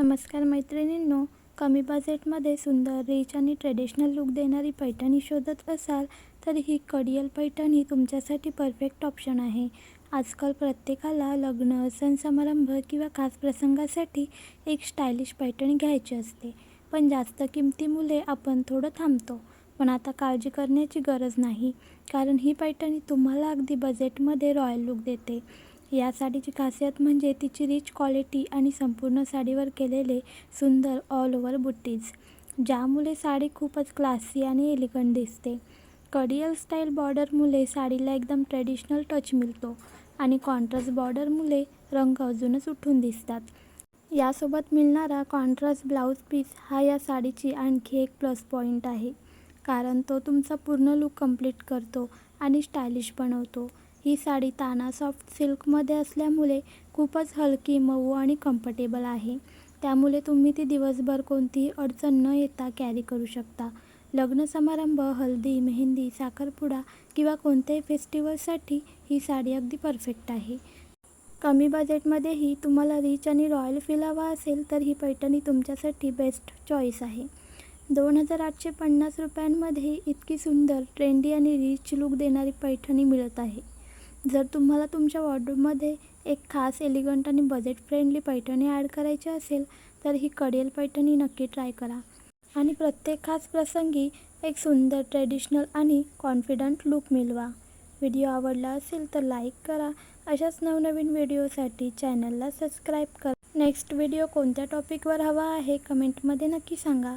नमस्कार मैत्रिणींनो, कमी बजेटमध्ये सुंदर, रिच आणि ट्रेडिशनल लुक देणारी पैठणी शोधत असाल तर ही कडियल पैठणी तुमच्यासाठी परफेक्ट ऑप्शन आहे. आजकाल प्रत्येकाला लग्न, सण समारंभ किंवा खास प्रसंगासाठी एक स्टायलिश पैठणी घ्यायची असते. पण जास्त किमतीमुळे आपण थोडं थांबतो. पण आता काळजी करण्याची गरज नाही, कारण ही पैठणी तुम्हाला अगदी बजेटमध्ये रॉयल लुक देते. या साडीची खासियत म्हणजे तिची रिच क्वालिटी आणि संपूर्ण साडीवर केलेले सुंदर ऑल ओव्हर बुट्टीज, ज्यामुळे साडी खूपच क्लासी आणि एलिगंट दिसते. कडियल स्टाईल बॉर्डरमुळे साडीला एकदम ट्रेडिशनल टच मिळतो आणि कॉन्ट्रास्ट बॉर्डरमुळे रंग अजूनच उठून दिसतात. यासोबत मिळणारा कॉन्ट्रास्ट ब्लाऊज पीस हा या साडीची आणखी एक प्लस पॉईंट आहे, कारण तो तुमचा पूर्ण लुक कंप्लीट करतो आणि स्टायलिश बनवतो. ही साडी ताना सॉफ्ट सिल्कमध्ये असल्यामुळे खूपच हलकी, मऊ आणि कम्फर्टेबल आहे. त्यामुळे तुम्ही ती दिवसभर कोणतीही अडचण न येता कॅरी करू शकता. लग्न समारंभ, हळदी, मेहंदी, साखरपुडा किंवा कोणत्याही फेस्टिवलसाठी ही साडी अगदी परफेक्ट आहे. कमी बजेटमध्येही तुम्हाला रिच आणि रॉयल फील हवा असेल तर ही पैठणी तुमच्यासाठी बेस्ट चॉईस आहे. 2850 रुपयांमध्ये इतकी सुंदर, ट्रेंडी आणि रिच लुक देणारी पैठणी मिळत आहे. जर तुम्हाला तुमच्या वॉर्डरोबमध्ये एक खास, एलिगंट आणि बजेट फ्रेंडली पैठणी ॲड करायची असेल तर ही कडियल पैठणी नक्की ट्राय करा आणि प्रत्येक खास प्रसंगी एक सुंदर, ट्रेडिशनल आणि कॉन्फिडंट लुक मिळवा. व्हिडिओ आवडला असेल तर लाईक करा. अशाच नवनवीन व्हिडिओसाठी चॅनलला सबस्क्राईब करा. नेक्स्ट व्हिडिओ कोणत्या टॉपिकवर हवा आहे कमेंटमध्ये नक्की सांगा.